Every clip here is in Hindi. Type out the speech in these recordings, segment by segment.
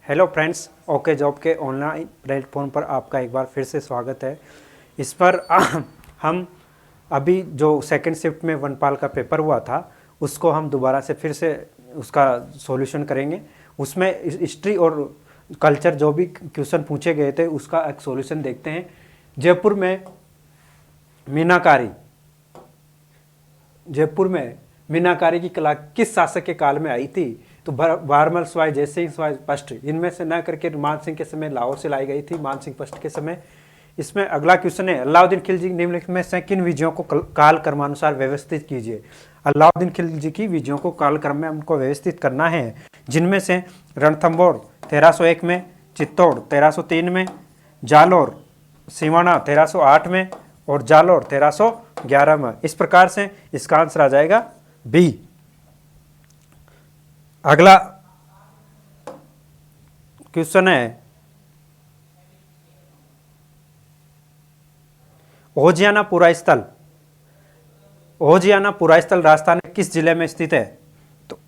हेलो फ्रेंड्स, ओके जॉब के ऑनलाइन प्लेटफॉर्म पर आपका एक बार फिर से स्वागत है। इस पर हम अभी जो सेकंड शिफ्ट में वनपाल का पेपर हुआ था उसको हम दोबारा से फिर से उसका सॉल्यूशन करेंगे। उसमें हिस्ट्री और कल्चर जो भी क्वेश्चन पूछे गए थे उसका एक सॉल्यूशन देखते हैं। जयपुर में मीनाकारी जयपुर में मीनाकारी की कला किस शासक के काल में आई थी? तो बारमल स्वाय, जयसिंह स्वाय, पष्ट, इनमें से न करके मान सिंह के समय लाहौर से लाई गई थी, मान सिंह पष्ट के समय। इसमें अगला क्वेश्चन है, अलाउद्दीन खिलजी निम्नलिखित में से किन विजयों को काल क्रमानुसार व्यवस्थित कीजिए। अलाउद्दीन खिलजी की विजयों को काल क्रम में हमको व्यवस्थित करना है, जिनमें से रणथंबोर 1301 में, चित्तौड़ 1303 में, जालोर सिवाना 1308 में और जालोर 1311 में। इस प्रकार से इसका आंसर आ जाएगा बी। अगला क्वेश्चन है, ओजियानापुरा स्थल राजस्थान के किस जिले में स्थित है? तो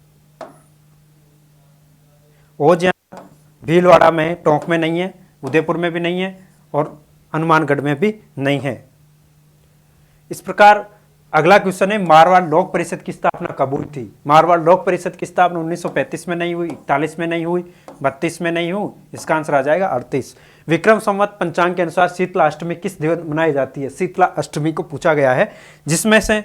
ओजियाना भीलवाड़ा में, टोंक में नहीं है, उदयपुर में भी नहीं है और हनुमानगढ़ में भी नहीं है। इस प्रकार अगला क्वेश्चन है, मारवाड़ लोक परिषद की स्थापना कब हुई थी? मारवाड़ लोक परिषद की स्थापना 1935 में नहीं हुई, 41 में नहीं हुई, 32 में नहीं हुई। इसका आंसर आ जाएगा 38। विक्रम संवत पंचांग के अनुसार शीतला अष्टमी किस दिन मनाई जाती है? शीतला अष्टमी को पूछा गया है, जिसमें से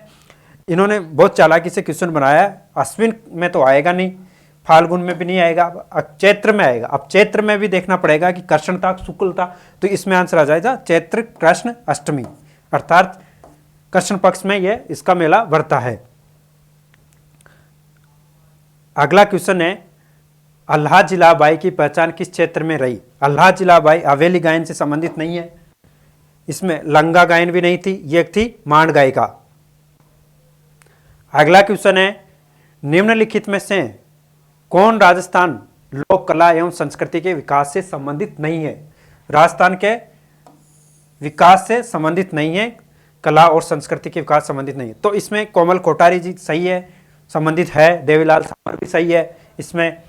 इन्होंने बहुत चालाकी से क्वेश्चन बनाया है। अश्विन में तो आएगा नहीं, फाल्गुन में भी नहीं आएगा, अब चैत्र में आएगा। अब चैत्र में भी देखना पड़ेगा कि कृष्ण था शुक्ल था, तो इसमें आंसर आ जाएगा चैत्र कृष्ण अष्टमी, अर्थात कृष्ण पक्ष में यह इसका मेला बढ़ता है। अगला क्वेश्चन है, अल्लाह जिला बाई की पहचान किस क्षेत्र में रही? अल्लाह जिला बाई हवेली गायन से संबंधित नहीं है, इसमें लंगा गायन भी नहीं थी, ये थी मांड गायिका। अगला क्वेश्चन है, निम्नलिखित में से कौन राजस्थान लोक कला एवं संस्कृति के विकास से संबंधित नहीं है? राजस्थान के विकास से संबंधित नहीं है, कला और संस्कृति के विकास संबंधित नहीं है। तो इसमें कोमल कोठारी जी सही है, संबंधित है। देवीलाल सावर भी सही है, इसमें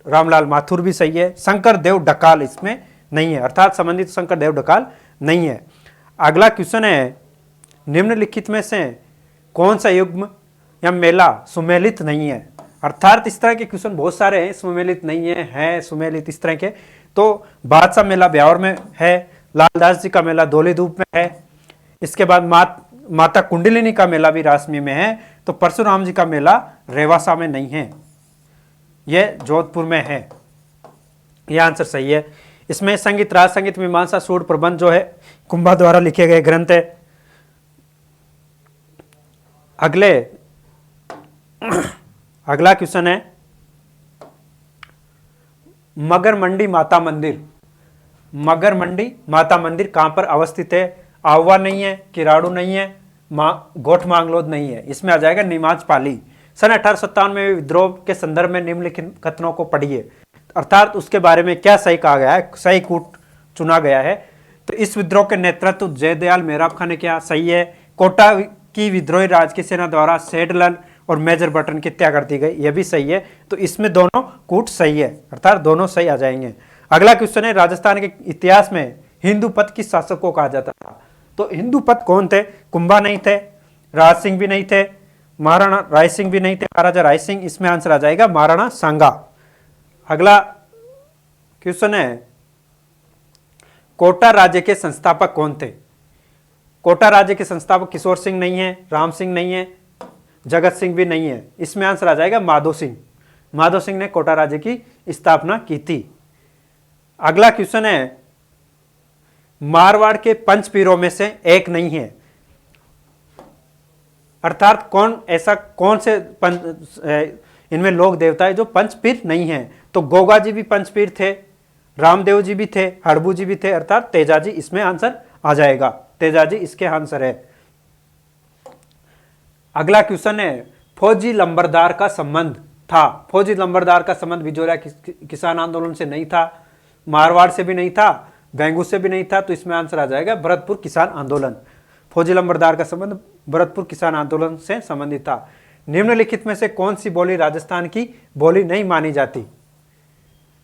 रामलाल माथुर भी सही है। शंकर देव डकाल इसमें नहीं है, अर्थात संबंधित शंकर देव डकाल नहीं है। अगला क्वेश्चन है, निम्नलिखित में से कौन सा युग्म या मेला सुमेलित नहीं है? अर्थात इस तरह के क्वेश्चन बहुत सारे हैं, सुमेलित नहीं है सुमेलित, इस तरह के। तो बादशाह मेला ब्यावर में है, लालदास जी का मेला धौलीधूप में है, इसके बाद माता कुंडलिनी का मेला भी रासमी में है, तो परशुराम जी का मेला रेवासा में नहीं है, यह जोधपुर में है। यह आंसर सही है। इसमें संगीत, राज संगीत, मीमांसा, सूड प्रबंध जो है कुंभा द्वारा लिखे गए ग्रंथ है। अगला क्वेश्चन है, मगर मंडी माता मंदिर कहां पर अवस्थित है? आवा नहीं है, किराड़ू नहीं है, गोठ मांगलोद नहीं है। इसमें आ जाएगा नीमाज पाली। सन 1857 में विद्रोह के संदर्भ में निम्नलिखित कथनों को पढ़िए, अर्थात उसके बारे में क्या सही कहा गया है, सही कूट चुना गया है। तो इस विद्रोह के नेतृत्व जयदयाल मेहराब खां ने किया, सही है। कोटा की विद्रोही राज की सेना द्वारा सेडलन और मेजर बटन की हत्या कर दी गई, यह भी सही है। तो इसमें दोनों कूट सही है, अर्थात दोनों सही आ जाएंगे। अगला क्वेश्चन है, राजस्थान के इतिहास में हिंदू पथ किस शासक को कहा जाता था? तो हिंदू पथ कौन थे? कुंभा नहीं थे, राज सिंह भी नहीं थे, महाराणा राय सिंह भी नहीं थे, महाराजा राय सिंह। इसमें आंसर आ जाएगा महाराणा सांगा। अगला क्वेश्चन है, कोटा राज्य के संस्थापक कौन थे? कोटा राज्य के संस्थापक किशोर सिंह नहीं है, राम सिंह नहीं है, जगत सिंह भी नहीं है। इसमें आंसर आ जाएगा माधो सिंह। माधो सिंह ने कोटा राज्य की स्थापना की थी। अगला क्वेश्चन है, मारवाड़ के पंचपीरों में से एक नहीं है, अर्थात कौन से इनमें लोक देवता है जो पंचपीर नहीं है? तो गोगा जी भी पंचपीर थे, रामदेव जी भी थे, हड़बू जी भी थे, अर्थात तेजाजी इसमें आंसर आ जाएगा। तेजाजी इसके आंसर है। अगला क्वेश्चन है, फौजी लंबरदार का संबंध था? फौजी लंबरदार का संबंध विजोरिया किसान आंदोलन से नहीं था, मारवाड़ से भी नहीं था, गंगू से भी नहीं था। तो इसमें आंसर आ जाएगा भरतपुर किसान आंदोलन। फौजी लंबरदार का संबंध भरतपुर किसान आंदोलन से संबंधित था। निम्नलिखित में से कौन सी बोली राजस्थान की बोली नहीं मानी जाती?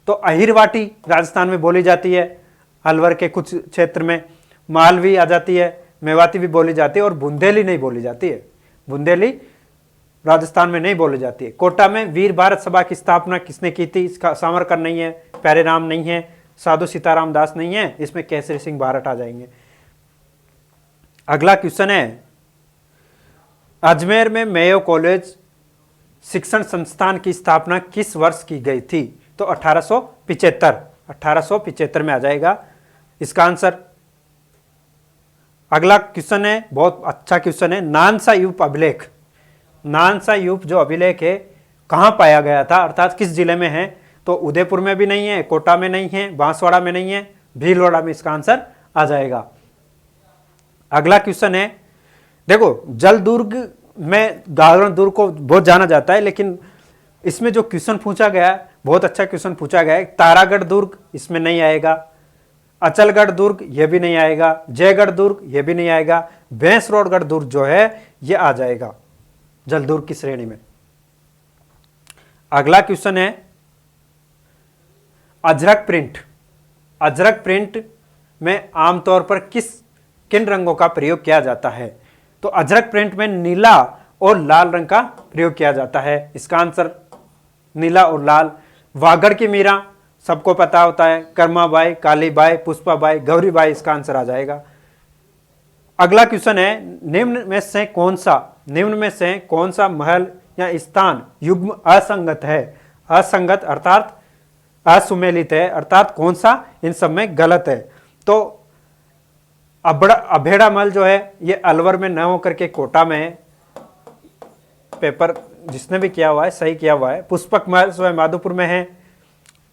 तो अहिरवाटी राजस्थान में बोली जाती है, अलवर के कुछ क्षेत्र में मालवी आ जाती है, मेवाती भी बोली जाती है, और बुंदेली नहीं बोली जाती है। बुंदेली राजस्थान में नहीं बोली जाती है। कोटा में वीर भारत सभा की स्थापना किसने की थी? इसका सावरकर नहीं है, प्यारेराम नहीं है, साधु सीताराम दास नहीं है, इसमें केसरी सिंह बारट आ जाएंगे। अगला क्वेश्चन है, अजमेर में मेयो कॉलेज शिक्षण संस्थान की स्थापना किस वर्ष की गई थी? तो 1875 में आ जाएगा इसका आंसर। अगला क्वेश्चन है, बहुत अच्छा क्वेश्चन है, नानसा यूप अभिलेख। नानसा यूप जो अभिलेख है कहां पाया गया था, अर्थात किस जिले में है? तो उदयपुर में भी नहीं है, कोटा में नहीं है, बांसवाड़ा में नहीं है, भीलवाड़ा में इसका आंसर आ जाएगा। अगला क्वेश्चन है, देखो जल दुर्ग में गागरण दुर्ग को बहुत जाना जाता है, लेकिन इसमें जो क्वेश्चन पूछा गया है बहुत अच्छा क्वेश्चन पूछा गया है। तारागढ़ दुर्ग इसमें नहीं आएगा, अचलगढ़ दुर्ग ये भी नहीं आएगा, जयगढ़ दुर्ग ये भी नहीं आएगा, भैंसरोडगढ़ दुर्ग जो है ये आ जाएगा जल दुर्ग की श्रेणी में। अगला क्वेश्चन है, अजरक प्रिंट। अजरक प्रिंट में आमतौर पर किन रंगों का प्रयोग किया जाता है? तो अजरक प्रिंट में नीला और लाल रंग का प्रयोग किया जाता है, इसका आंसर नीला और लाल। वागड़ की मीरा सबको पता होता है, कर्माबाई, कालीबाई, पुष्पाबाई, गौरीबाई, इसका आंसर आ जाएगा। अगला क्वेश्चन है, निम्न में से कौन सा महल या स्थान युग्म असंगत है? असंगत अर्थात असुमेलित है, अर्थात कौन सा इन सब में गलत है? तो अभेड़ा महल जो है ये अलवर में न होकर के कोटा में है, पेपर जिसने भी किया हुआ है सही किया हुआ है। पुष्पक महल जो है माधोपुर में है,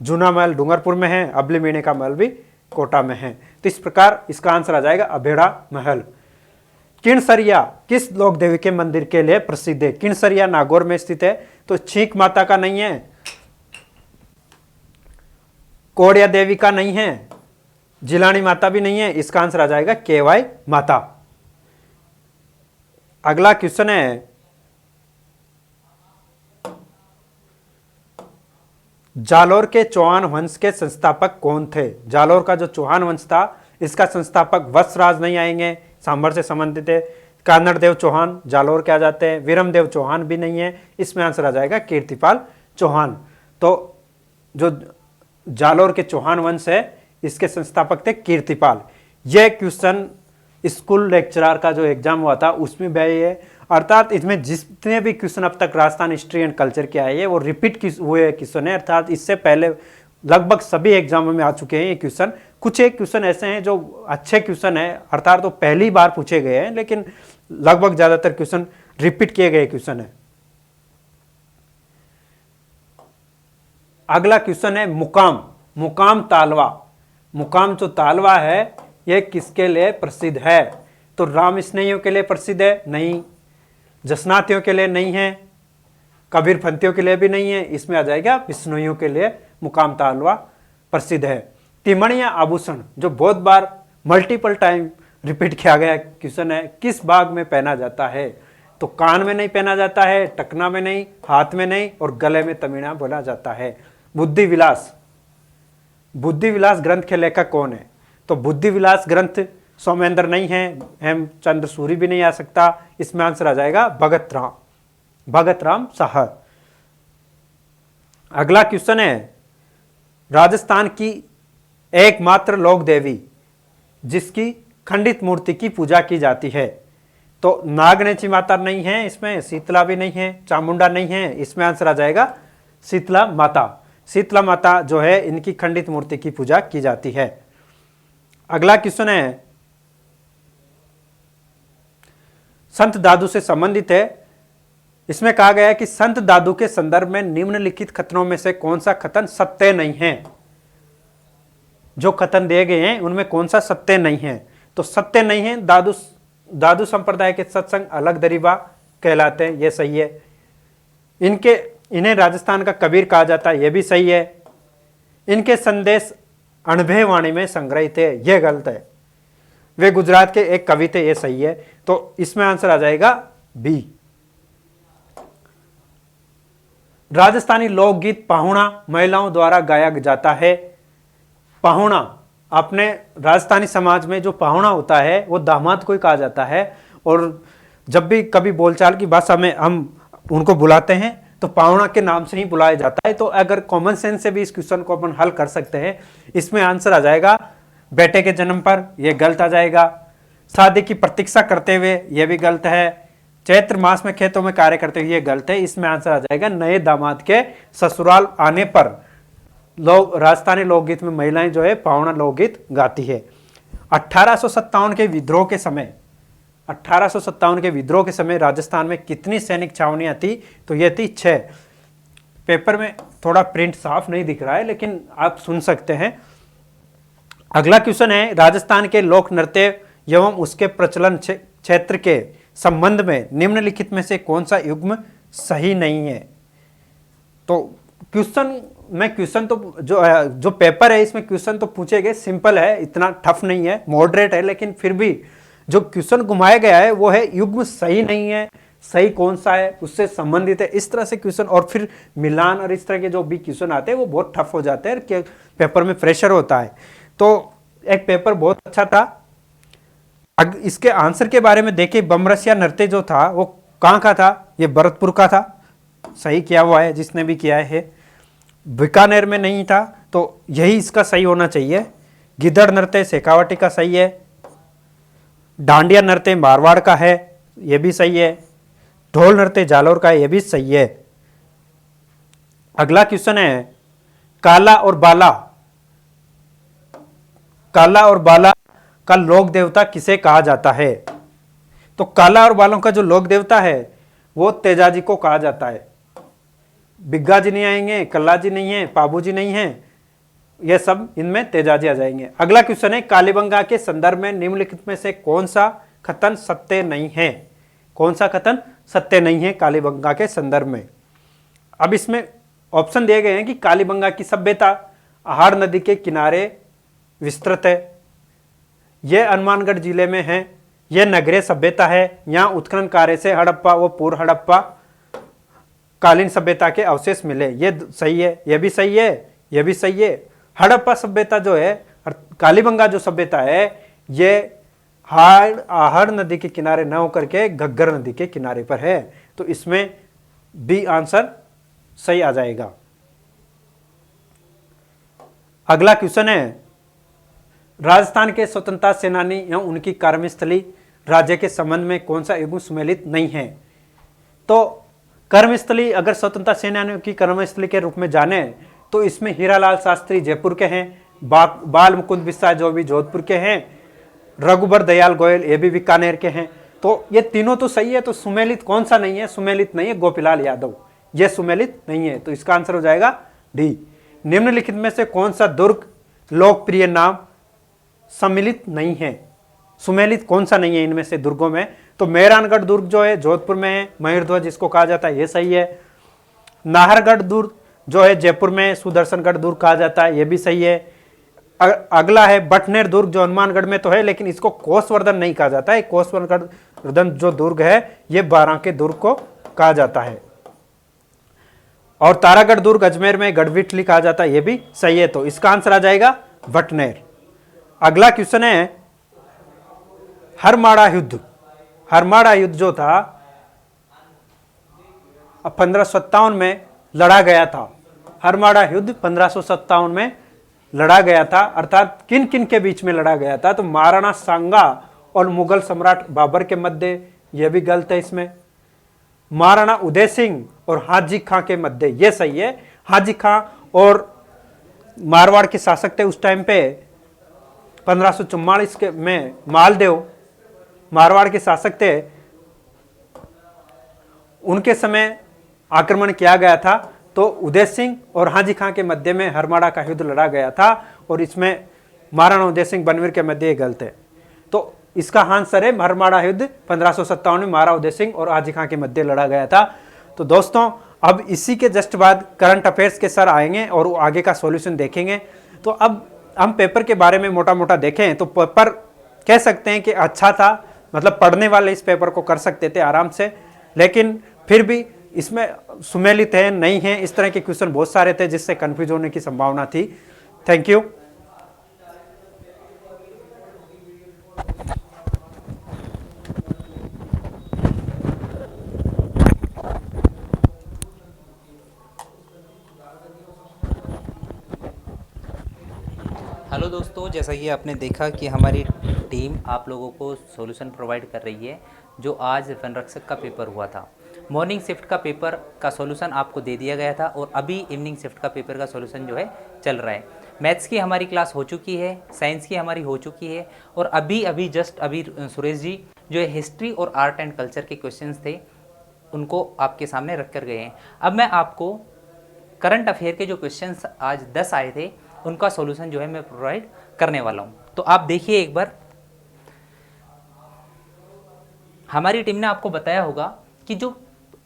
जूना महल डूंगरपुर में है, अबली मीणे का महल भी कोटा में है। तो इस प्रकार इसका आंसर आ जाएगा अभेड़ा महल। किणसरिया किस लोक देवी के मंदिर के लिए प्रसिद्ध है? किणसरिया नागौर में स्थित है, तो छींक माता का नहीं है, कोड़िया देवी का नहीं है, जिलानी माता भी नहीं है, इसका आंसर आ जाएगा केवाई माता। अगला क्वेश्चन है, जालोर के चौहान वंश के संस्थापक कौन थे? जालोर का जो चौहान वंश था इसका संस्थापक वत्सराज नहीं आएंगे, सांभर से संबंधित है। कानड़ देव चौहान जालोर के आ जाते हैं, वीरम देव चौहान भी नहीं है, इसमें आंसर आ जाएगा कीर्तिपाल चौहान। तो जो जालोर के चौहान वंश है इसके संस्थापक थे कीर्तिपाल। यह क्वेश्चन स्कूल लेक्चरर का जो एग्जाम हुआ था उसमें भी है, अर्थात इसमें जितने भी क्वेश्चन अब तक राजस्थान हिस्ट्री एंड कल्चर के आए हैं वो रिपीट हुए क्वेश्चन है, अर्थात इससे पहले लगभग सभी एग्जामों में आ चुके हैं ये क्वेश्चन। कुछ एक क्वेश्चन ऐसे हैं जो अच्छे क्वेश्चन है, अर्थात तो पहली बार पूछे गए हैं, लेकिन लगभग ज्यादातर क्वेश्चन रिपीट किए गए क्वेश्चन है। अगला क्वेश्चन है मुकाम तालवा। मुकाम जो तालवा है यह किसके लिए प्रसिद्ध है? तो राम स्नेहियों के लिए प्रसिद्ध है? नहीं। जसनाथियों के लिए नहीं है, कबीर पंथियों के लिए भी नहीं है, इसमें आ जाएगा बिश्नोइयों के लिए मुकाम तालवा प्रसिद्ध है। तिमणिया आभूषण जो बहुत बार मल्टीपल टाइम रिपीट किया गया क्वेश्चन है, किस भाग में पहना जाता है? तो कान में नहीं पहना जाता है, टकना में नहीं, हाथ में नहीं, और गले में तमिणा बोला जाता है। बुद्धि विलास ग्रंथ के लेखक कौन है? तो बुद्धि विलास ग्रंथ सोमेंद्र नहीं है, हेमचंद्र सूरी भी नहीं आ सकता, इसमें आंसर आ जाएगा भगत राम शाह। अगला क्वेश्चन है, राजस्थान की एकमात्र लोक देवी जिसकी खंडित मूर्ति की पूजा की जाती है? तो नागनेची माता नहीं है इसमें, शीतला भी नहीं है, चामुंडा नहीं है, इसमें आंसर आ जाएगा शीतला माता। शीतला माता जो है इनकी खंडित मूर्ति की पूजा की जाती है। अगला क्वेश्चन है, संत दादू से संबंधित है। इसमें कहा गया है कि संत दादू के संदर्भ में निम्नलिखित कथनों में से कौन सा कथन सत्य नहीं है? जो कथन दिए गए हैं उनमें कौन सा सत्य नहीं है? तो सत्य नहीं है, दादू संप्रदाय के सत्संग अलग दरीबा कहलाते हैं, यह सही है। इन्हें राजस्थान का कबीर कहा जाता है, यह भी सही है। इनके संदेश अणभय वाणी में संग्रहित है, यह गलत है। वे गुजरात के एक कवि थे, यह सही है। तो इसमें आंसर आ जाएगा बी। राजस्थानी लोकगीत पाहुणा महिलाओं द्वारा गाया जाता है। पाहुणा, अपने राजस्थानी समाज में जो पाहुणा होता है वो दामाद को ही कहा जाता है, और जब भी कभी बोलचाल की भाषा में हम उनको बुलाते हैं तो पाहुणा के नाम से ही बुलाया जाता है। तो अगर कॉमन सेंस से भी इस क्वेश्चन को अपन हल कर सकते हैं। इसमें आंसर आ जाएगा बेटे के जन्म पर, यह गलत आ जाएगा। शादी की प्रतीक्षा करते हुए, यह भी गलत है। चैत्र मास में खेतों में कार्य करते हुए, यह गलत है। इसमें आंसर आ जाएगा नए दामाद के ससुराल आने पर। लोग राजस्थानी लोकगीत में महिलाएं जो है पाहुणा लोकगीत गाती है। 1857 के विद्रोह के समय, 1857 के विद्रोह के समय राजस्थान में कितनी सैनिक छावनियां थी? तो यह थी 6। पेपर में थोड़ा प्रिंट साफ नहीं दिख रहा है, लेकिन आप सुन सकते हैं। अगला क्वेश्चन है, राजस्थान के लोक नृत्य एवं उसके प्रचलन क्षेत्र के संबंध में निम्नलिखित में से कौन सा युग्म सही नहीं है? तो क्वेश्चन तो जो पेपर है इसमें क्वेश्चन तो पूछे गए, सिंपल है, इतना टफ नहीं है, मॉडरेट है, लेकिन फिर भी जो क्वेश्चन घुमाया गया है वो है युग्म सही नहीं है। सही कौन सा है उससे संबंधित है, इस तरह से क्वेश्चन, और फिर मिलान और इस तरह के जो भी क्वेश्चन आते हैं वो बहुत टफ हो जाते हैं कि पेपर में प्रेशर होता है। तो एक पेपर बहुत अच्छा था। इसके आंसर के बारे में देखिए, बमरसिया नृत्य जो था वो कहाँ का था? ये भरतपुर का था, सही किया हुआ है जिसने भी किया है। बीकानेर में नहीं था, तो यही इसका सही होना चाहिए। गिद्धड़ नृत्य शेखावाटी का सही है। डांडिया नृत्य मारवाड़ का है, यह भी सही है। ढोल नृत्य जालौर का है, यह भी सही है। अगला क्वेश्चन है, काला और बाला का लोक देवता किसे कहा जाता है? तो काला और बालों का जो लोक देवता है वो तेजाजी को कहा जाता है। बिग्गा जी नहीं आएंगे, कल्ला जी नहीं है, पाबू जी नहीं है, ये सब इनमें तेजाजी आ जाएंगे। अगला क्वेश्चन है, कालीबंगा के संदर्भ में निम्नलिखित में से कौन सा कथन सत्य नहीं है? कौन सा कथन सत्य नहीं है कालीबंगा के संदर्भ में? अब इसमें ऑप्शन दिए गए हैं कि कालीबंगा की सभ्यता आहार नदी के किनारे विस्तृत है, यह हनुमानगढ़ जिले में है, यह नगरीय सभ्यता है, यहाँ उत्खनन कार्य से हड़प्पा व पूर्व हड़प्पा कालीन सभ्यता के अवशेष मिले, यह सही है, यह भी सही है, यह भी सही है। हड़प्पा सभ्यता जो है, कालीबंगा जो सभ्यता है, ये आहार नदी के किनारे न होकर के घग्गर नदी के किनारे पर है, तो इसमें बी आंसर सही आ जाएगा। अगला क्वेश्चन है, राजस्थान के स्वतंत्रता सेनानी एवं उनकी कर्मस्थली राज्य के संबंध में कौन सा युग्म सुमेलित नहीं है? तो कर्मस्थली, अगर स्वतंत्रता सेनानियों की कर्मस्थली के रूप में जाने तो इसमें हीरालाल शास्त्री जयपुर के हैं, बाल मुकुंद बिस्सा जो भी जोधपुर के हैं, रघुबर दयाल गोयल ये भी बीकानेर के हैं। तो ये तीनों तो सही है, तो सुमेलित कौन सा नहीं है? सुमेलित नहीं है गोपीलाल यादव, ये सुमेलित नहीं है, तो इसका आंसर हो जाएगा डी। निम्नलिखित में से कौन सा दुर्ग लोकप्रिय नाम सम्मिलित नहीं है? सुमेलित कौन सा नहीं है इनमें से दुर्गों में? तो मेहरानगढ़ दुर्ग जो है जोधपुर में है, मयूरध्वज जिसको कहा जाता है, ये सही है। नाहरगढ़ दुर्ग जो है जयपुर में, सुदर्शनगढ़ दुर्ग कहा जाता है, ये भी सही है। अगला है बटनेर दुर्ग जो हनुमानगढ़ में तो है, लेकिन इसको कोसवर्धन नहीं कहा जाता है। कोसवर्धन जो दुर्ग है ये बारां के दुर्ग को कहा जाता है। और तारागढ़ दुर्ग अजमेर में गढ़विटली कहा जाता है, ये भी सही है, तो इसका आंसर आ जाएगा बटनेर। अगला क्वेश्चन है, हरमाड़ा युद्ध, हरमाड़ा युद्ध जो था 1557 में लड़ा गया था। हरमाड़ा युद्ध 1557 में लड़ा गया था, अर्थात किन किन के बीच में लड़ा गया था? तो महाराणा सांगा और मुगल सम्राट बाबर के मध्य, यह भी गलत है इसमें। महाराणा उदय सिंह और हाजी खां के मध्य, यह सही है। हाजी खां और मारवाड़ के शासक थे उस टाइम पे, 1544 के में मालदेव मारवाड़ के शासक थे, उनके समय आक्रमण किया गया था। तो उदय सिंह और हाजी खां के मध्य में हरमाड़ा का युद्ध लड़ा गया था, और इसमें महाराणा उदय सिंह बनवीर के मध्य गलत है, तो इसका आंसर है हरमाड़ा युद्ध 1557 में महाराणा उदय सिंह और हाजी खां के मध्य लड़ा गया था। तो दोस्तों अब इसी के जस्ट बाद करंट अफेयर्स के सर आएंगे और वो आगे का सॉल्यूशन देखेंगे। तो अब हम पेपर के बारे में मोटा मोटा देखें तो पेपर कह सकते हैं कि अच्छा था, मतलब पढ़ने वाले इस पेपर को कर सकते थे आराम से, लेकिन फिर भी इसमें सुमेलित है नहीं है, इस तरह के क्वेश्चन बहुत सारे थे जिससे कंफ्यूज होने की संभावना थी। Thank you. हेलो दोस्तों, जैसा कि आपने देखा कि हमारी टीम आप लोगों को सॉल्यूशन प्रोवाइड कर रही है। जो आज वनरक्षक का पेपर हुआ था, मॉर्निंग शिफ्ट का पेपर का सॉल्यूशन आपको दे दिया गया था और अभी इवनिंग शिफ्ट का पेपर का सॉल्यूशन जो है चल रहा है। मैथ्स की हमारी क्लास हो चुकी है, साइंस की हमारी हो चुकी है और अभी जस्ट सुरेश जी जो है हिस्ट्री और आर्ट एंड कल्चर के क्वेश्चंस थे उनको आपके सामने रख कर गए हैं। अब मैं आपको करंट अफेयर के जो क्वेश्चंस आज 10 आए थे उनका सॉल्यूशन जो है मैं प्रोवाइड करने वाला हूं। तो आप देखिए एक बार, हमारी टीम ने आपको बताया होगा कि जो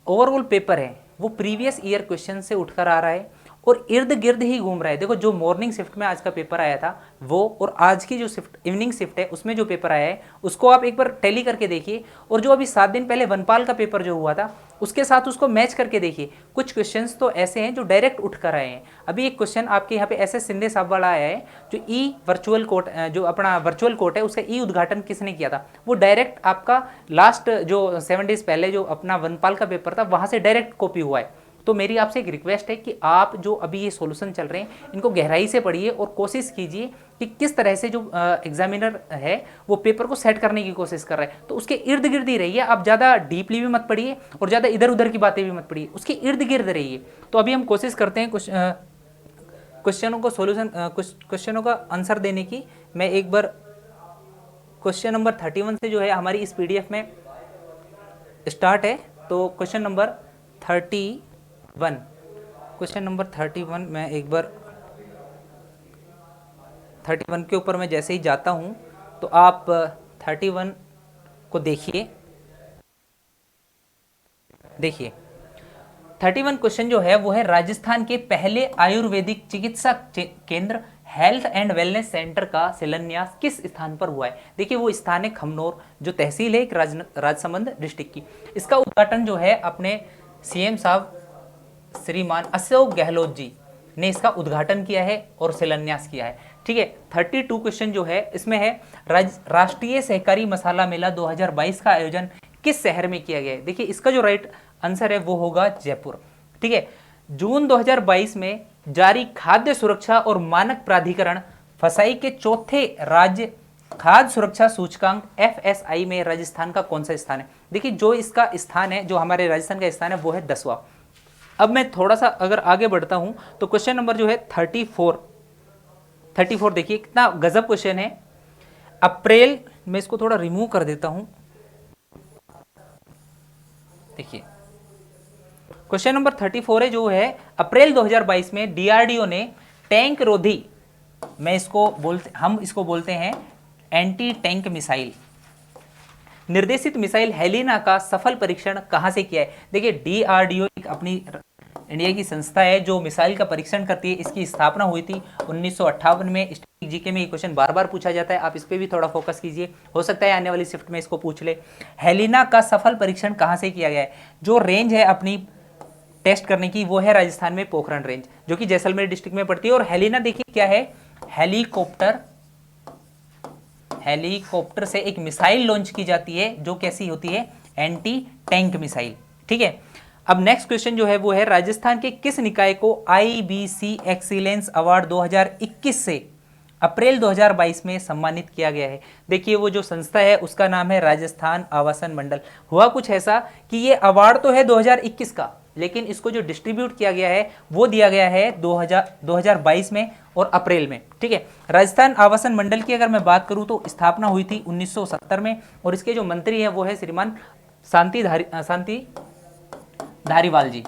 ओवरऑल पेपर है वो प्रीवियस ईयर क्वेश्चन से उठकर आ रहा है और इर्द गिर्द ही घूम रहा है। देखो, जो मॉर्निंग शिफ्ट में आज का पेपर आया था वो और आज की जो शिफ्ट इवनिंग शिफ्ट है उसमें जो पेपर आया है उसको आप एक बार टैली करके देखिए और जो अभी 7 दिन पहले वनपाल का पेपर जो हुआ था उसके साथ उसको मैच करके देखिए। कुछ क्वेश्चंस तो ऐसे हैं जो डायरेक्ट उठ कर आए हैं। अभी एक क्वेश्चन आपके यहाँ पे ऐसे सिंधे साहब वाला आया है, जो ई वर्चुअल कोर्ट, जो अपना वर्चुअल कोर्ट है उसका ई उद्घाटन किसने किया था, वो डायरेक्ट आपका लास्ट जो 7 डेज पहले जो अपना वनपाल का पेपर था वहाँ से डायरेक्ट कॉपी हुआ है। तो मेरी आपसे एक रिक्वेस्ट है कि आप जो अभी ये सॉल्यूशन चल रहे हैं इनको गहराई से पढ़िए और कोशिश कीजिए कि किस तरह से जो एग्जामिनर है वो पेपर को सेट करने की कोशिश कर रहा है, तो उसके इर्द गिर्द ही रहिए। आप ज़्यादा डीपली भी मत पढ़िए और ज़्यादा इधर उधर की बातें भी मत पढ़िए, उसके इर्द गिर्द रहिए। तो अभी हम कोशिश करते हैं कुछ क्वेश्चनों को सॉल्यूशन, कुछ क्वेश्चनों का आंसर देने की। मैं एक बार क्वेश्चन नंबर 31 से जो है हमारी इस पीडीएफ में स्टार्ट है। तो क्वेश्चन नंबर 31, क्वेश्चन नंबर 31 मैं एक बार 31 के ऊपर मैं जैसे ही जाता हूं तो आप 31 को देखिए। 31 क्वेश्चन जो है वो है, राजस्थान के पहले आयुर्वेदिक चिकित्सा केंद्र हेल्थ एंड वेलनेस सेंटर का शिलान्यास किस स्थान पर हुआ है। देखिए, वो स्थान है खमनोर, जो तहसील है एक राजसमंद डिस्ट्रिक्ट की। इसका उद्घाटन जो है अपने सीएम साहब श्रीमान अशोक गहलोत जी ने इसका उद्घाटन किया है और शिलान्यास किया है। ठीक है, 32 क्वेश्चन जो है इसमें है, राष्ट्रीय सहकारी मसाला मेला 2022 का आयोजन किस शहर में किया गया है। देखिए, इसका जो राइट आंसर है वो होगा जयपुर। ठीक है, जून 2022 में जारी खाद्य सुरक्षा और मानक प्राधिकरण फसाई के चौथे राज्य खाद्य सुरक्षा सूचकांक FSI में राजस्थान का कौन सा स्थान है। देखिए, जो इसका स्थान है, जो हमारे राजस्थान का स्थान है वो है 10वां। अब मैं थोड़ा सा अगर आगे बढ़ता हूं तो क्वेश्चन नंबर जो है 34 देखिए कितना गजब क्वेश्चन है। अप्रैल में इसको थोड़ा रिमूव कर देता हूं। देखिए, क्वेश्चन नंबर 34 है जो है, अप्रैल 2022 में DRDO ने टैंक रोधी, हम इसको बोलते हैं एंटी टैंक मिसाइल निर्देशित मिसाइल हेलिना का सफल परीक्षण कहां से किया है। देखिए, DRDO एक अपनी इंडिया की संस्था है जो मिसाइल का परीक्षण करती है। इसकी स्थापना हुई थी 1958 में। स्टैटिक जीके में ये क्वेश्चन बार बार पूछा जाता है, आप इस पर भी थोड़ा फोकस कीजिए, हो सकता है आने वाली शिफ्ट में इसको पूछ ले। हेलिना का सफल परीक्षण कहां से किया गया है। जो रेंज है अपनी टेस्ट करने की वो है राजस्थान में पोखरण रेंज, जो कि जैसलमेर डिस्ट्रिक्ट में पड़ती है। और हेलिना देखिए क्या है, हेलीकॉप्टर से एक मिसाइल लॉन्च की जाती है जो कैसी होती है, एंटी टैंक मिसाइल। ठीक है, अब नेक्स्ट क्वेश्चन जो है वो है, राजस्थान के किस निकाय को IBC एक्सीलेंस अवार्ड 2021 से अप्रैल 2022 में सम्मानित किया गया है। देखिए, वो जो संस्था है उसका नाम है राजस्थान आवासन मंडल। हुआ कुछ ऐसा कि ये अवार्ड तो है 2021 का, लेकिन इसको जो डिस्ट्रीब्यूट किया गया है वो दिया गया है 2022 में और अप्रैल में। ठीक है, राजस्थान आवासन मंडल की अगर मैं बात करूं तो स्थापना हुई थी 1970 में और इसके जो मंत्री है वो है श्रीमान शांति धारीवाल जी,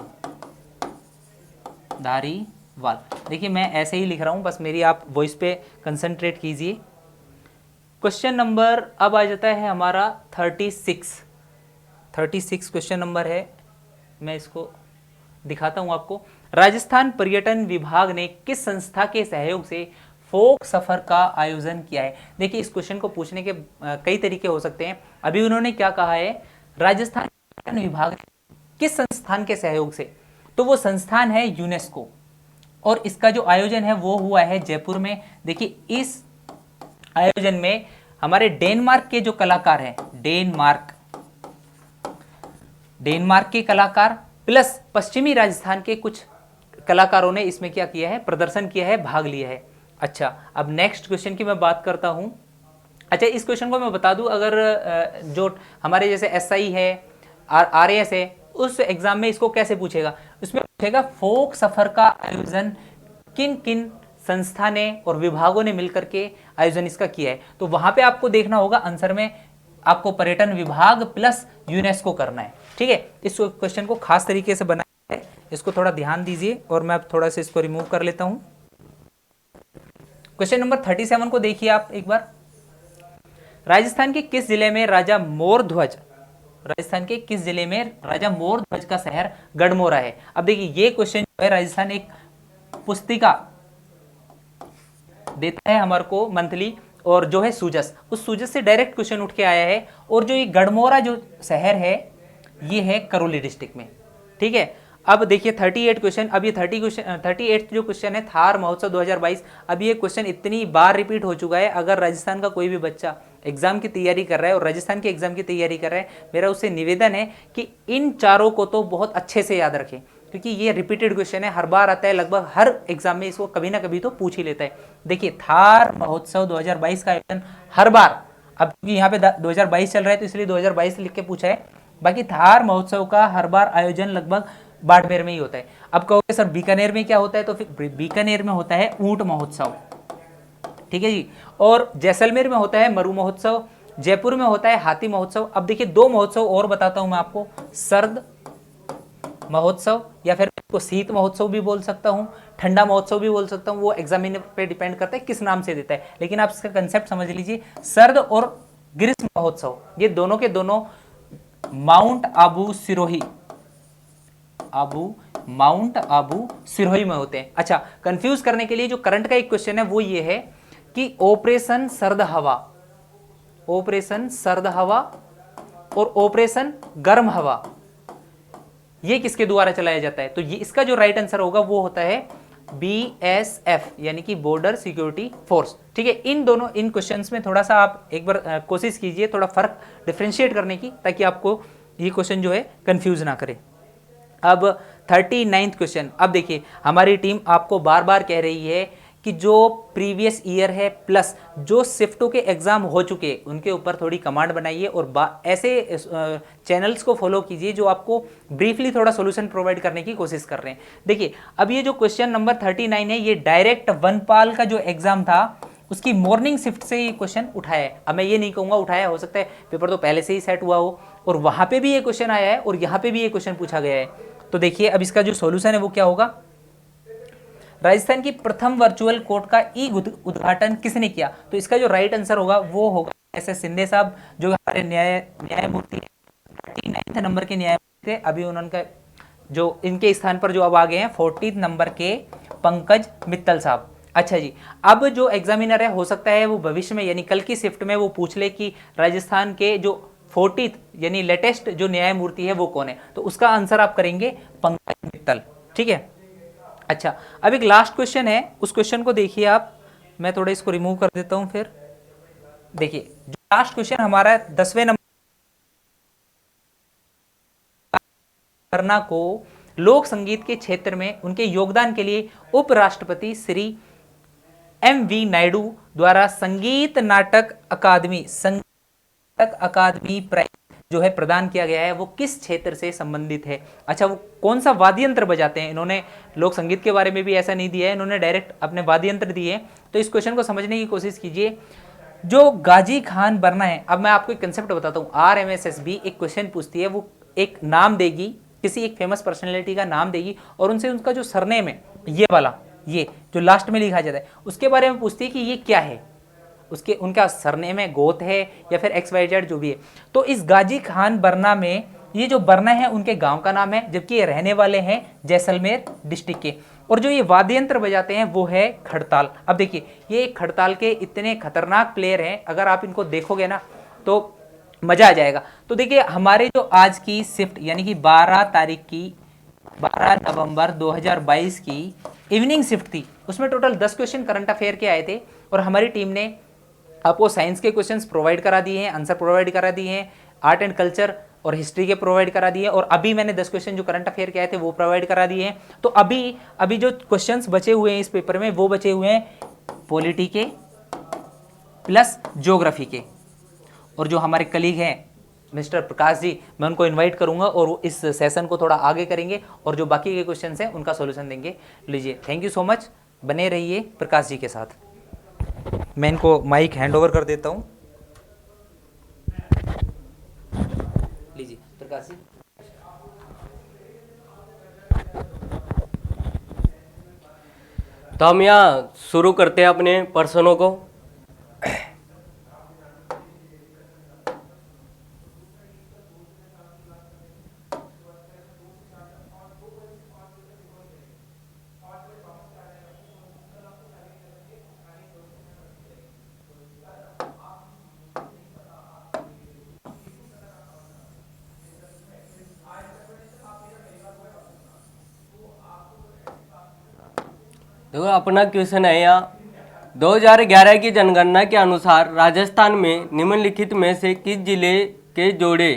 धारीवाल। देखिए, मैं ऐसे ही लिख रहा हूं, बस मेरी आप वॉइस पे कंसंट्रेट कीजिए। क्वेश्चन नंबर अब आ जाता है हमारा 36 क्वेश्चन नंबर है। मैं इसको दिखाता हूं आपको। राजस्थान पर्यटन विभाग ने किस संस्था के सहयोग से फोक सफर का आयोजन किया है। देखिए, इस क्वेश्चन को पूछने के कई तरीके हो सकते हैं। अभी उन्होंने क्या कहा है, राजस्थान पर्यटन विभाग ने किस संस्था संस्थान के सहयोग से, तो वो संस्थान है यूनेस्को, और इसका जो आयोजन है वो हुआ है जयपुर में। देखिए इस आयोजन में हमारे डेनमार्क के जो कलाकार हैं, डेनमार्क के कलाकार प्लस पश्चिमी राजस्थान के कुछ कलाकारों ने इसमें क्या किया है, प्रदर्शन किया है, भाग लिया है। अच्छा, अब नेक्स्ट क्वेश्चन की मैं बात करता हूं। अच्छा, इस क्वेश्चन को मैं बता दूं, अगर जो हमारे जैसे एसआई है, आरएएस है, उस एग्जाम में इसको कैसे पूछेगा, उसमें पूछेगा फोक सफर का आयोजन किन किन संस्था ने और विभागों ने मिलकर के आयोजन इसका किया है। तो वहां पे आपको देखना होगा आंसर में आपको पर्यटन विभाग प्लस यूनेस्को करना है। ठीक है, इस क्वेश्चन को खास तरीके से बनाया है, इसको थोड़ा ध्यान दीजिए, और मैं अब थोड़ा सा इसको रिमूव कर लेता हूं। क्वेश्चन नंबर 37 को देखिए आप एक बार। राजस्थान के किस जिले में राजा मोरध्वज, राजस्थान के किस जिले में राजा मोरध्वज का शहर गढ़मोरा है। अब देखिए ये क्वेश्चन जो है, राजस्थान एक पुस्तिका देता है हमारे को मंथली, और जो है सूजस, उस सूजस से डायरेक्ट क्वेश्चन उठ के आया है। और जो ये गढ़मोरा जो शहर है ये है करौली डिस्ट्रिक्ट में। ठीक है, अब देखिए 38 क्वेश्चन, अब ये 38 जो क्वेश्चन है थार महोत्सव 2022, अब ये क्वेश्चन इतनी बार रिपीट हो चुका है। अगर राजस्थान का कोई भी बच्चा एग्जाम की तैयारी कर रहा है और राजस्थान के एग्जाम की तैयारी कर रहा है, मेरा उससे निवेदन है कि इन चारों को तो बहुत अच्छे से याद रखें, क्योंकि ये रिपीटेड क्वेश्चन है, हर बार आता है, लगभग हर एग्जाम में इसको कभी ना कभी तो पूछ ही लेता है। देखिए थार महोत्सव 2022 का आयोजन हर बार, अब क्योंकि यहाँ पे 2022 चल रहा है तो इसलिए 2022 लिख के पूछा है, बाकी थार महोत्सव का हर बार आयोजन लगभग बाड़मेर में ही होता है। अब कहोगे सर बीकानेर में क्या होता है, तो फिर बीकानेर में होता है ऊंट महोत्सव। ठीक है जी, और जैसलमेर में होता है मरु महोत्सव, जयपुर में होता है हाथी महोत्सव। अब देखिए दो महोत्सव और बताता हूं मैं आपको, सर्द महोत्सव या फिर इसको शीत महोत्सव भी बोल सकता हूं, ठंडा महोत्सव भी बोल सकता हूं, वो एग्जामिनर पे डिपेंड करता है किस नाम से देता है, लेकिन आप इसका कंसेप्ट समझ लीजिए। सर्द और ग्रीष्म महोत्सव, ये दोनों के दोनों माउंट आबू सिरोही में होते हैं। अच्छा, कंफ्यूज करने के लिए जो करंट का एक क्वेश्चन है वो ये है कि ऑपरेशन सर्द हवा और ऑपरेशन गर्म हवा ये किसके द्वारा चलाया जाता है, तो ये इसका जो राइट आंसर होगा वो होता है BSF, यानी कि बॉर्डर सिक्योरिटी फोर्स। ठीक है, इन क्वेश्चंस में थोड़ा सा आप एक बार कोशिश कीजिए थोड़ा फर्क डिफरेंशिएट करने की, ताकि आपको ये क्वेश्चन जो है कंफ्यूज ना करे। अब 39th क्वेश्चन, अब देखिए हमारी टीम आपको बार बार कह रही है कि जो प्रीवियस ईयर है प्लस जो शिफ्टों के एग्जाम हो चुके उनके ऊपर थोड़ी कमांड बनाइए और ऐसे चैनल्स को फॉलो कीजिए जो आपको ब्रीफली थोड़ा सॉल्यूशन प्रोवाइड करने की कोशिश कर रहे हैं। देखिए अब ये जो क्वेश्चन नंबर 39 है, ये डायरेक्ट वनपाल का जो एग्जाम था उसकी मॉर्निंग शिफ्ट से ये क्वेश्चन उठाया है। अब मैं ये नहीं कहूंगा उठाया, हो सकता है पेपर तो पहले से ही सेट हुआ हो और वहां पे भी ये क्वेश्चन आया है और यहाँ पे भी ये क्वेश्चन पूछा गया है। तो देखिए अब इसका जो सॉल्यूशन है वो क्या होगा। राजस्थान की प्रथम वर्चुअल कोर्ट का ई उद्घाटन किसने किया, तो इसका जो राइट आंसर होगा वो होगा SS शिंदे साहब, जो हमारे न्यायमूर्ति 39 नंबर के न्यायमूर्ति थे। अभी उन्होंने जो इनके स्थान पर जो अब आ गए हैं 40 नंबर के पंकज मित्तल साहब। अच्छा जी, अब जो एग्जामिनर है हो सकता है वो भविष्य में यानी कल की शिफ्ट में वो पूछ ले कि राजस्थान के जो 40th यानी लेटेस्ट जो न्यायमूर्ति है वो कौन है, तो उसका आंसर आप करेंगे पंकज मित्तल। ठीक है, अच्छा अब एक लास्ट क्वेश्चन है, उस क्वेश्चन को देखिए आप, मैं थोड़ा इसको रिमूव कर देता हूं। फिर देखिए जो लास्ट क्वेश्चन हमारा 10वें नंबर करना को लोक संगीत के क्षेत्र में उनके योगदान के लिए उपराष्ट्रपति श्री MV नायडू द्वारा संगीत नाटक अकादमी प्राइज जो है प्रदान किया गया है, वो किस क्षेत्र से संबंधित है। अच्छा, वो कौन सा वाद्य यंत्र बजाते हैं, इन्होंने लोक संगीत के बारे में भी ऐसा नहीं दिया है, इन्होंने डायरेक्ट अपने वाद्य यंत्र दिए हैं। तो इस क्वेश्चन को समझने की कोशिश कीजिए। जो गाजी खान बरना है, अब मैं आपको एक कंसेप्ट बताता हूँ, RMSSB एक क्वेश्चन पूछती है, वो एक नाम देगी, किसी एक फेमस पर्सनैलिटी का नाम देगी और उनसे उनका जो सरनेम है ये वाला, ये जो लास्ट में लिखा जाता है उसके बारे में पूछती है कि ये क्या है, उसके उनका सरनेम है, गोत है या फिर XYZ जो भी है। तो इस गाजी खान बरना में ये जो बरना है उनके गांव का नाम है, जबकि ये रहने वाले हैं जैसलमेर डिस्ट्रिक्ट के, और जो ये वाद्य यंत्र बजाते हैं वो है खड़ताल। अब देखिए ये खड़ताल के इतने खतरनाक प्लेयर हैं, अगर आप इनको देखोगे ना तो मजा आ जाएगा। तो देखिए हमारे जो आज की शिफ्ट यानी कि 12 नवंबर 2022 की इवनिंग शिफ्ट थी, उसमें टोटल 10 क्वेश्चन करंट अफेयर के आए थे और हमारी टीम ने आपको साइंस के क्वेश्चंस प्रोवाइड करा दिए हैं, आंसर प्रोवाइड करा दिए हैं, आर्ट एंड कल्चर और हिस्ट्री के प्रोवाइड करा दिए, और अभी मैंने 10 क्वेश्चन जो करंट अफेयर के आए थे वो प्रोवाइड करा दिए हैं। तो अभी जो क्वेश्चंस बचे हुए हैं इस पेपर में वो बचे हुए हैं पॉलिटी के प्लस ज्योग्राफी के। और जो हमारे कलीग हैं मिस्टर प्रकाश जी, मैं उनको इनवाइट करूंगा और वो इस सेशन को थोड़ा आगे करेंगे और जो बाकी के क्वेश्चंस हैं उनका सॉल्यूशन देंगे। लीजिए, थैंक यू सो मच, बने रहिए प्रकाश जी के साथ। मैं इनको माइक हैंड ओवर कर देता हूं। लीजिए प्रकाश जी। तो हम यहाँ शुरू करते हैं अपने प्रश्नों को। देखो अपना क्वेश्चन है यहाँ, 2011 की जनगणना के अनुसार राजस्थान में निम्नलिखित में से किस जिले के जोड़े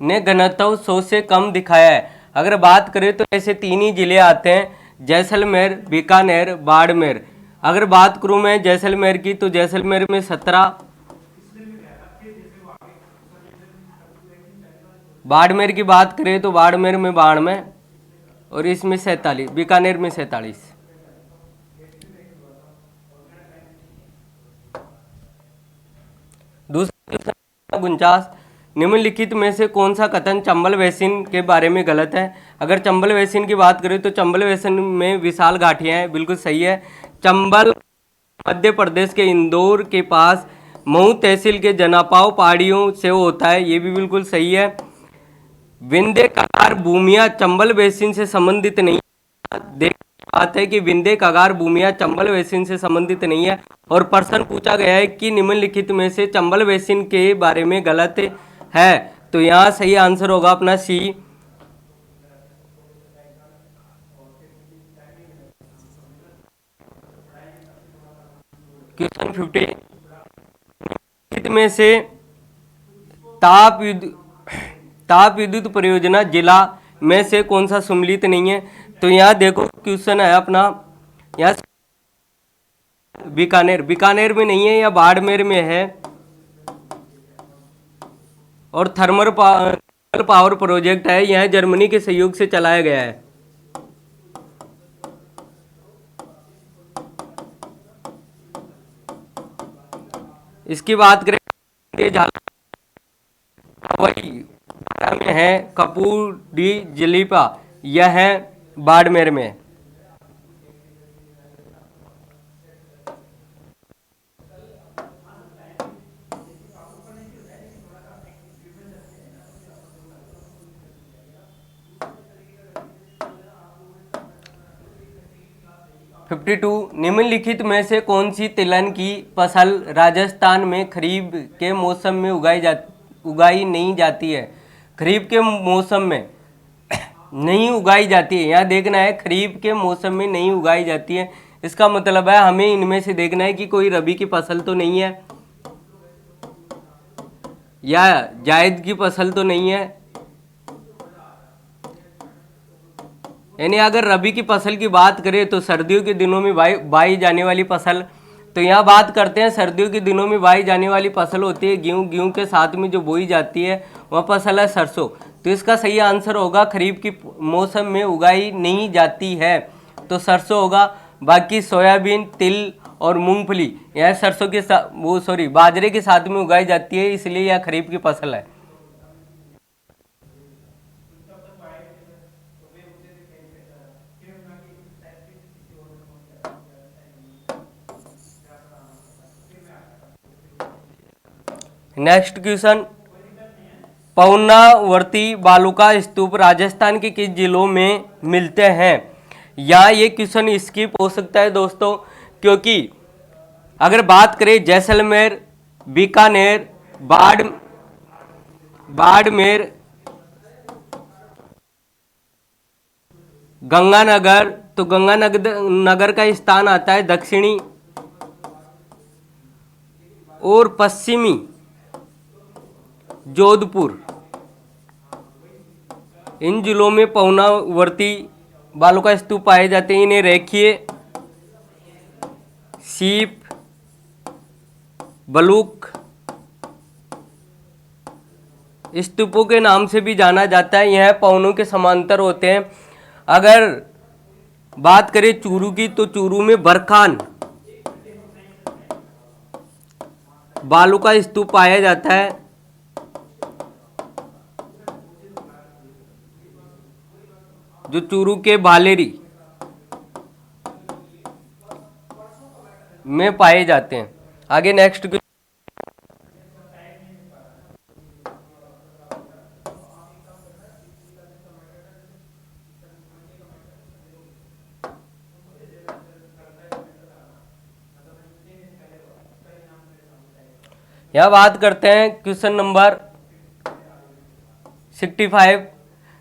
ने घनत्व 100 से कम दिखाया है। अगर बात करें तो ऐसे 3 ही जिले आते हैं, जैसलमेर, बीकानेर, बाड़मेर। अगर बात करूँ मैं जैसलमेर की तो जैसलमेर में 17, बाड़मेर की बात करें तो बाड़मेर में 92 और इसमें 47, बीकानेर में 47। दूसरा 49, निम्नलिखित में से कौन सा कथन चंबल बेसिन के बारे में गलत है। अगर चंबल बेसिन की बात करें तो चंबल बेसिन में विशाल घाटियां हैं, बिल्कुल सही है। चंबल मध्य प्रदेश के इंदौर के पास मऊ तहसील के जनापाव पहाड़ियों से होता है, ये भी बिल्कुल सही है। विंध्य कगार भूमियां चंबल बेसिन से संबंधित नहीं है। बात है कि विंध्य कगार भूमियां चंबल बेसिन से संबंधित नहीं है। और प्रश्न पूछा गया है कि निम्नलिखित में से चंबल बेसिन के बारे में गलत है, तो यहाँ सही आंसर होगा अपना सी। क्वेश्चन 50 में से ताप विद्युत परियोजना जिला में से कौन सा सम्मिलित नहीं है। तो यहाँ देखो क्वेश्चन है अपना, यहाँ बीकानेर में नहीं है या बाड़मेर में है। और थर्मल पावर प्रोजेक्ट है, यह जर्मनी के सहयोग से चलाया गया है। इसकी बात करें में है कपूर डी जलीपा, यह है बाड़मेर में। निम्नलिखित में से कौन सी तिलहन की फसल राजस्थान में खरीफ के मौसम में उगाई नहीं जाती है। खरीफ के मौसम में नहीं उगाई जाती है, यहाँ देखना है खरीफ के मौसम में नहीं उगाई जाती है। इसका मतलब है हमें इनमें से देखना है कि कोई रबी की फसल तो नहीं है या जायद की फसल तो नहीं है। यानी अगर रबी की फसल की बात करें तो सर्दियों के दिनों में बाई जाने वाली फसल, तो यहाँ बात करते हैं सर्दियों के दिनों में बाई जाने वाली फसल होती है गेहूं के साथ में जो बोई जाती है वह फसल है सरसों। तो इसका सही आंसर होगा खरीफ की मौसम में उगाई नहीं जाती है तो सरसों होगा। बाकी सोयाबीन, तिल और मूंगफली यह सरसों के साथ बाजरे के साथ में उगाई जाती है, इसलिए यह खरीफ की फसल है। नेक्स्ट क्वेश्चन, पौनावर्ती बालुका स्तूप राजस्थान के किस जिलों में मिलते हैं। यहाँ ये क्वेश्चन स्किप हो सकता है दोस्तों, क्योंकि अगर बात करें जैसलमेर, बीकानेर, बाड़मेर, गंगानगर, तो गंगानगर नगर का स्थान आता है दक्षिणी और पश्चिमी जोधपुर। इन जिलों में पवनावर्ती बालू का स्तूप पाए जाते हैं। इन्हें रेखीय सीप, बलूक स्तूपों के नाम से भी जाना जाता है। यह पवनों के समांतर होते हैं। अगर बात करें चूरू की, तो चूरू में बरखान बालू का स्तूप पाया जाता है। जो चूरू के भालेरी में पाए जाते हैं। आगे नेक्स्ट, यह बात करते हैं क्वेश्चन नंबर 65।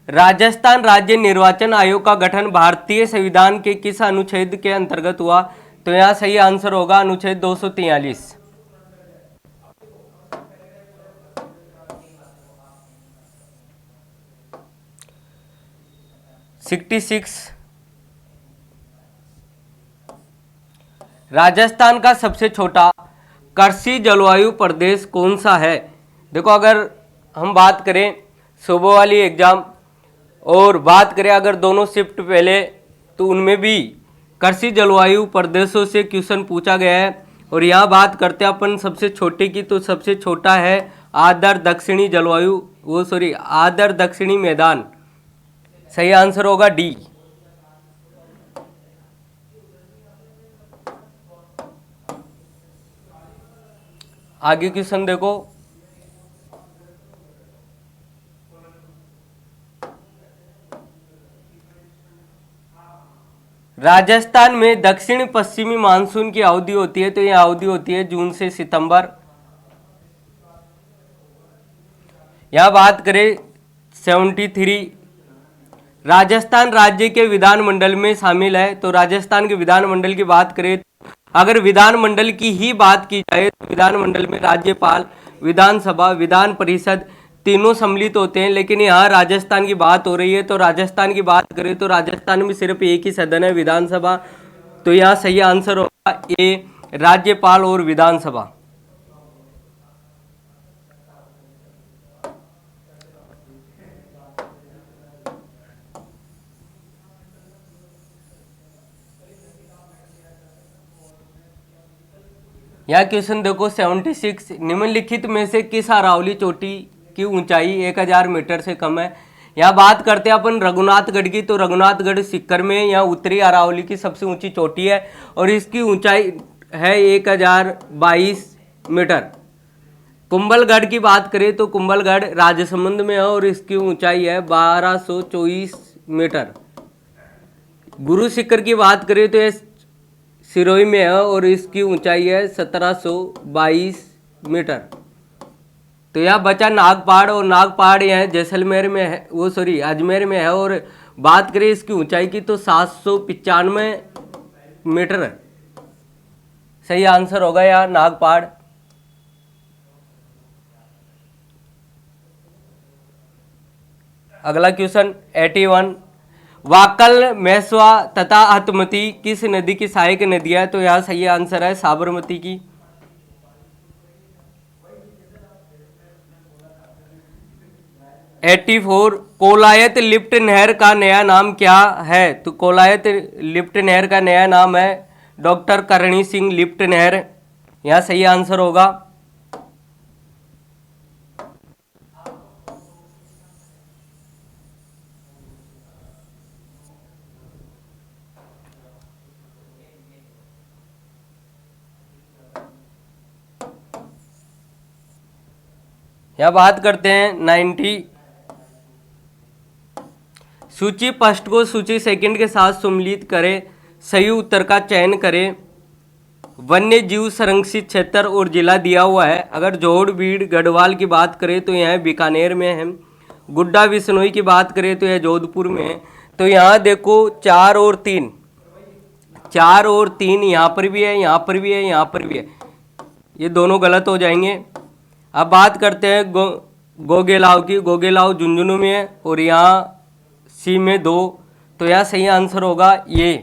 राजस्थान राज्य निर्वाचन आयोग का गठन भारतीय संविधान के किस अनुच्छेद के अंतर्गत हुआ? तो यहाँ सही आंसर होगा अनुच्छेद 243। 66। राजस्थान का सबसे छोटा कृषि जलवायु प्रदेश कौन सा है? देखो, अगर हम बात करें सुबह वाली एग्जाम और बात करें अगर दोनों शिफ्ट पहले, तो उनमें भी कृषि जलवायु प्रदेशों से क्वेश्चन पूछा गया है। और यहाँ बात करते हैं अपन सबसे छोटे की, तो सबसे छोटा है आदर दक्षिणी जलवायु, आदर दक्षिणी मैदान। सही आंसर होगा डी। आगे क्वेश्चन देखो, राजस्थान में दक्षिण पश्चिमी मानसून की अवधि होती है, तो यह अवधि होती है जून से सितंबर। यह बात करें 73, राजस्थान राज्य के विधानमंडल में शामिल है। तो राजस्थान के विधानमंडल की बात करें, अगर विधानमंडल की ही बात की जाए तो विधानमंडल में राज्यपाल, विधानसभा, विधान परिषद तीनों सम्मिलित होते हैं। लेकिन यहाँ राजस्थान की बात हो रही है, तो राजस्थान की बात करें तो राजस्थान में सिर्फ एक ही सदन है, विधानसभा। तो यहाँ सही आंसर होगा ए, राज्यपाल और विधानसभा। यहाँ क्वेश्चन देखो 76, निम्नलिखित में से किस अरावली चोटी की ऊंचाई 1000 मीटर से कम है? यहाँ बात करते हैं अपन रघुनाथगढ़ की, तो रघुनाथगढ़ सीकर में यहाँ उत्तरी अरावली की सबसे ऊंची चोटी है और इसकी ऊंचाई है 1022 मीटर। कुंभलगढ़ की बात करें तो कुंभलगढ़ राजसमंद में है और इसकी ऊंचाई है 1224 मीटर। गुरु शिखर की बात करें तो यह सिरोही में है और इसकी ऊंचाई है 1722 मीटर। तो यह बचा नागपहाड़, और नागपहाड़ यह जैसलमेर में है, अजमेर में है। और बात करें इसकी ऊंचाई की तो 795 मीटर है। सही आंसर होगा यहाँ नागपहाड़। अगला क्वेश्चन 81, वाकल, मेसवा तथा हतमती किस नदी की सहायक नदियां है? तो यहाँ सही आंसर है साबरमती की। एट्टी 84, कोलायत लिफ्ट नहर का नया नाम क्या है? तो कोलायत लिफ्ट नहर का नया नाम है डॉक्टर करणी सिंह लिफ्ट नहर। यहाँ सही आंसर होगा। यह बात करते हैं 90, सूची फर्स्ट को सूची सेकंड के साथ सम्मिलित करें, सही उत्तर का चयन करें। वन्य जीव संरक्षित क्षेत्र और जिला दिया हुआ है। अगर जोड़ बीड़ गढ़वाल की बात करें तो यह बीकानेर में है। गुड्डा बिश्नोई की बात करें तो यह जोधपुर में है। तो यहाँ देखो 4 और 3 यहाँ पर भी है, यहाँ पर भी है, यहाँ पर भी है, ये दोनों गलत हो जाएंगे। अब बात करते हैं गोगेलाव की। गोगेलाव झुंझुनू में है और यहाँ सी में 2, तो यहाँ सही आंसर होगा ये।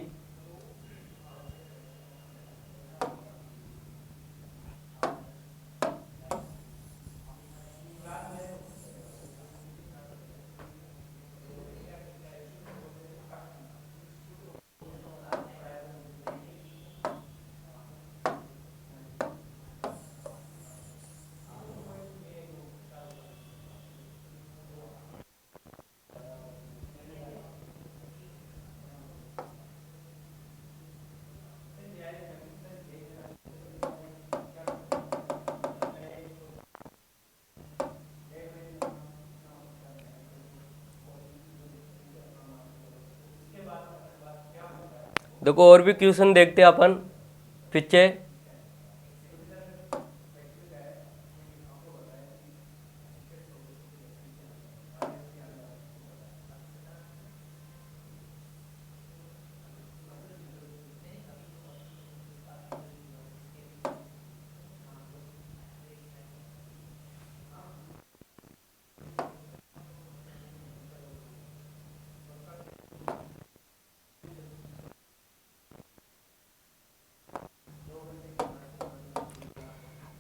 देखो और भी क्वेश्चन देखते हैं अपन पीछे।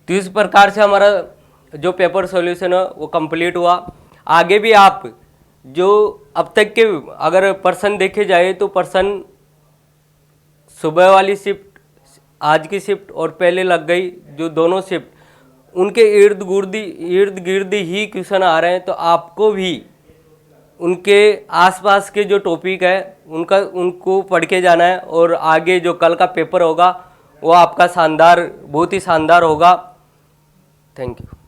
तो इस प्रकार से हमारा जो पेपर सॉल्यूशन है वो कंप्लीट हुआ। आगे भी आप जो अब तक के अगर पर्सन देखे जाए तो पर्सन सुबह वाली शिफ्ट, आज की शिफ्ट और पहले लग गई जो दोनों शिफ्ट, उनके इर्द गिर्द ही क्वेश्चन आ रहे हैं। तो आपको भी उनके आसपास के जो टॉपिक है उनको पढ़ के जाना है और आगे जो कल का पेपर होगा वो आपका शानदार, बहुत ही शानदार होगा। Thank you.